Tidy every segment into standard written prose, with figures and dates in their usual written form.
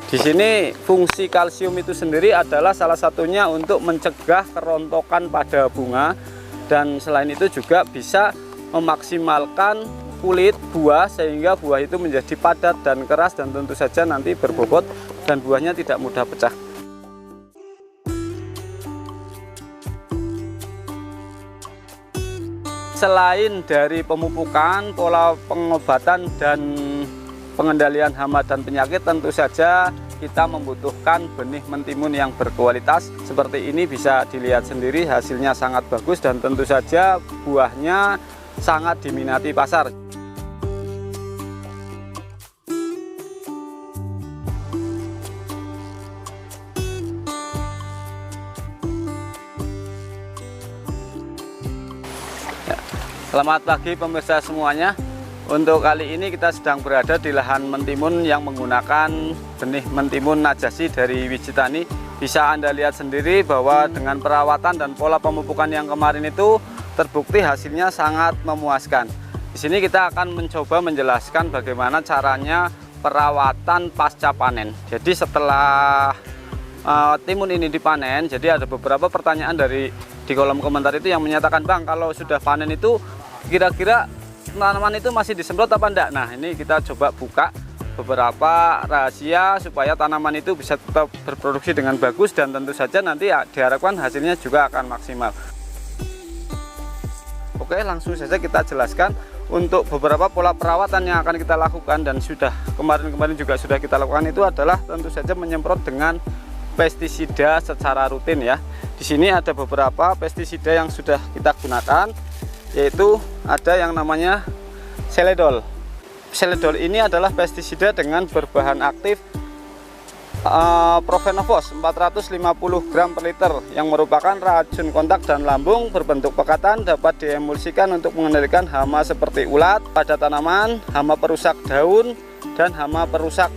Di sini fungsi kalsium itu sendiri adalah salah satunya untuk mencegah kerontokan pada bunga, dan selain itu juga bisa memaksimalkan kulit buah sehingga buah itu menjadi padat dan keras dan tentu saja nanti berbobot dan buahnya tidak mudah pecah. Selain dari pemupukan, pola pengobatan dan pengendalian hama dan penyakit, tentu saja kita membutuhkan benih mentimun yang berkualitas. Seperti ini bisa dilihat sendiri, hasilnya sangat bagus dan tentu saja buahnya sangat diminati pasar. Selamat pagi pemirsa semuanya. Untuk kali ini kita sedang berada di lahan mentimun yang menggunakan benih mentimun Najasi dari Wijitani. Bisa Anda lihat sendiri bahwa dengan perawatan dan pola pemupukan yang kemarin itu terbukti hasilnya sangat memuaskan. Di sini kita akan mencoba menjelaskan bagaimana caranya perawatan pasca panen. Jadi setelah timun ini dipanen, jadi ada beberapa pertanyaan di kolom komentar itu yang menyatakan, "Bang, kalau sudah panen itu kira-kira tanaman itu masih disemprot apa enggak?" Nah, ini kita coba buka beberapa rahasia supaya tanaman itu bisa tetap berproduksi dengan bagus dan tentu saja nanti ya, diharapkan hasilnya juga akan maksimal. Oke, langsung saja kita jelaskan untuk beberapa pola perawatan yang akan kita lakukan dan sudah kemarin juga sudah kita lakukan, itu adalah tentu saja menyemprot dengan pestisida secara rutin ya. Di sini ada beberapa pestisida yang sudah kita gunakan, yaitu ada yang namanya Seledol. Seledol ini adalah pestisida dengan berbahan aktif Profenofos 450 gram per liter yang merupakan racun kontak dan lambung berbentuk pekatan, dapat diemulsikan untuk mengendalikan hama seperti ulat pada tanaman, hama perusak daun, dan hama perusak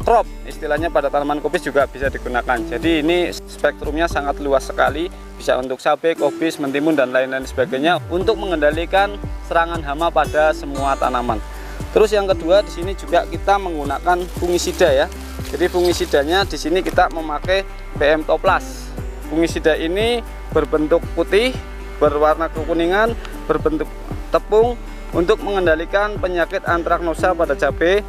crop, istilahnya pada tanaman kubis juga bisa digunakan. Jadi ini spektrumnya sangat luas sekali, bisa untuk cabai, kobis, mentimun dan lain-lain sebagainya untuk mengendalikan serangan hama pada semua tanaman. Terus yang kedua, di sini juga kita menggunakan fungisida ya. Jadi fungisidanya di sini kita memakai PM Toplas. Fungisida ini berbentuk putih, berwarna kekuningan, berbentuk tepung untuk mengendalikan penyakit antraknosa pada cabai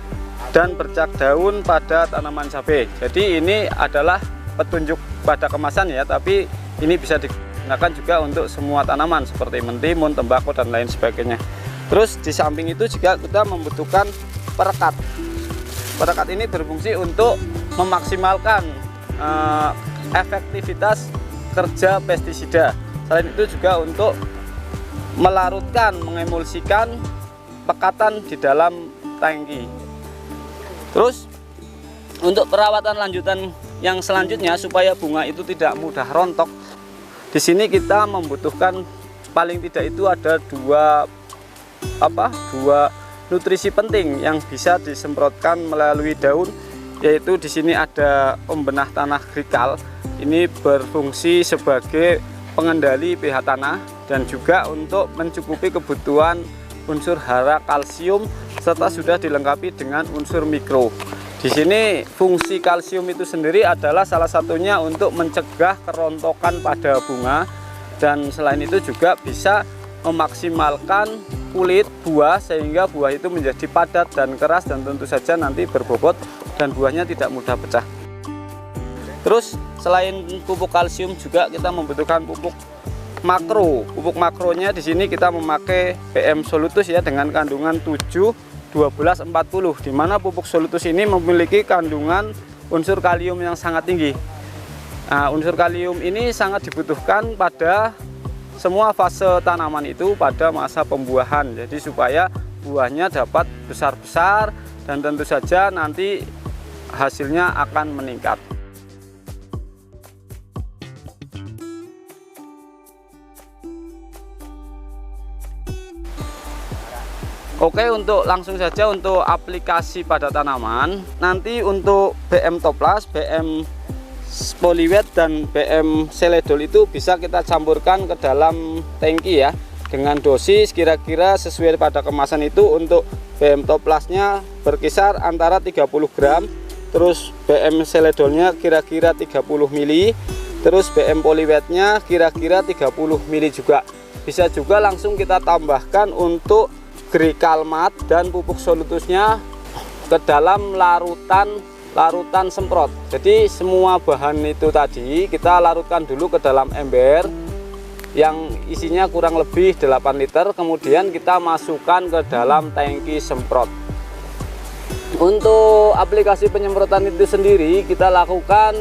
dan bercak daun pada tanaman cabai. Jadi ini adalah petunjuk pada kemasan ya, tapi ini bisa digunakan juga untuk semua tanaman seperti mentimun, tembakau dan lain sebagainya. Terus di samping itu juga kita membutuhkan perekat. Perekat ini berfungsi untuk memaksimalkan efektivitas kerja pestisida. Selain itu juga untuk melarutkan, mengemulsikan pekatan di dalam tangki. Terus untuk perawatan lanjutan yang selanjutnya supaya bunga itu tidak mudah rontok, di sini kita membutuhkan paling tidak itu ada dua nutrisi penting yang bisa disemprotkan melalui daun, yaitu di sini ada pembenah tanah Grikal. Ini berfungsi sebagai pengendali pH tanah dan juga untuk mencukupi kebutuhan unsur hara kalsium serta sudah dilengkapi dengan unsur mikro. Di sini fungsi kalsium itu sendiri adalah salah satunya untuk mencegah kerontokan pada bunga, dan selain itu juga bisa memaksimalkan kulit buah sehingga buah itu menjadi padat dan keras dan tentu saja nanti berbobot dan buahnya tidak mudah pecah. Terus selain pupuk kalsium juga kita membutuhkan pupuk makro. Pupuk makronya di sini kita memakai PM Solutus ya dengan kandungan 7-12-40, di mana pupuk Solutus ini memiliki kandungan unsur kalium yang sangat tinggi. Nah, unsur kalium ini sangat dibutuhkan pada semua fase tanaman itu pada masa pembuahan, jadi supaya buahnya dapat besar-besar dan tentu saja nanti hasilnya akan meningkat. Oke, untuk langsung saja untuk aplikasi pada tanaman, nanti untuk BM Toplas, BM Poliwet dan BM Seledol itu bisa kita campurkan ke dalam tangki ya, dengan dosis kira-kira sesuai pada kemasan itu. Untuk BM Toplasnya berkisar antara 30 gram terus BM seledolnya kira-kira 30 mili, terus BM polywetnya kira-kira 30 mili juga. Bisa juga langsung kita tambahkan untuk Grikal mat dan pupuk solutusnya ke dalam larutan semprot. Jadi semua bahan itu tadi kita larutkan dulu ke dalam ember yang isinya kurang lebih 8 liter, kemudian kita masukkan ke dalam tangki semprot. Untuk aplikasi penyemprotan itu sendiri kita lakukan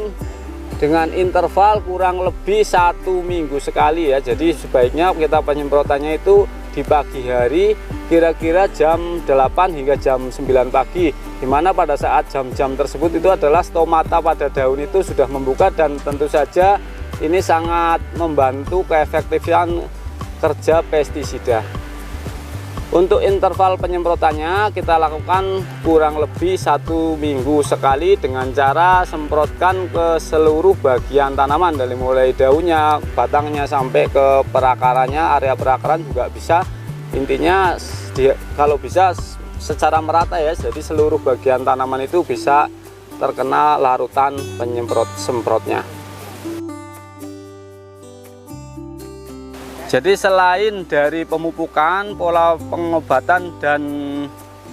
dengan interval kurang lebih 1 minggu sekali ya. Jadi sebaiknya kita penyemprotannya itu di pagi hari, kira-kira jam 8 hingga jam 9 pagi, dimana pada saat jam-jam tersebut itu adalah stomata pada daun itu sudah membuka, dan tentu saja ini sangat membantu keefektifan kerja pestisida. Untuk interval penyemprotannya kita lakukan kurang lebih 1 minggu sekali dengan cara semprotkan ke seluruh bagian tanaman, dari mulai daunnya, batangnya sampai ke perakarannya, area perakaran juga bisa. Intinya kalau bisa secara merata ya, jadi seluruh bagian tanaman itu bisa terkena larutan semprotnya. Jadi selain dari pemupukan, pola pengobatan dan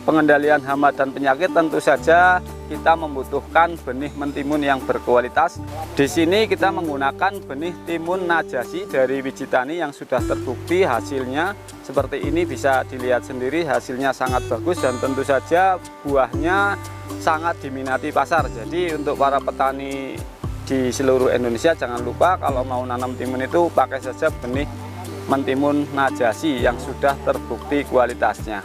pengendalian hama dan penyakit, tentu saja kita membutuhkan benih mentimun yang berkualitas. Di sini kita menggunakan benih timun najasi dari Wijitani yang sudah terbukti hasilnya seperti ini. Bisa dilihat sendiri, hasilnya sangat bagus dan tentu saja buahnya sangat diminati pasar. Jadi untuk para petani di seluruh Indonesia, jangan lupa kalau mau nanam timun itu pakai saja benih mentimun najasi yang sudah terbukti kualitasnya.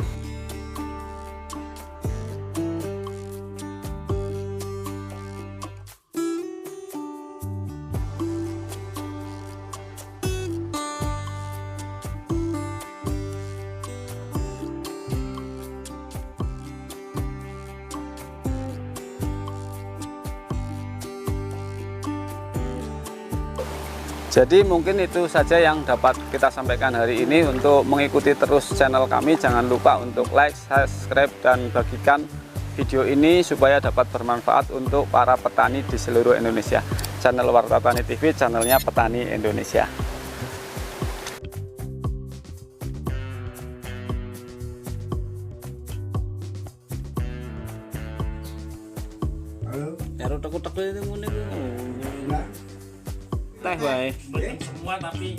Jadi mungkin itu saja yang dapat kita sampaikan hari ini. Untuk mengikuti terus channel kami, jangan lupa untuk like, subscribe, dan bagikan video ini supaya dapat bermanfaat untuk para petani di seluruh Indonesia. Channel Warta Tani TV, channelnya Petani Indonesia. Halo. Karo tek-tek itu ngene ku. Nah, Teh wae. Semua tapi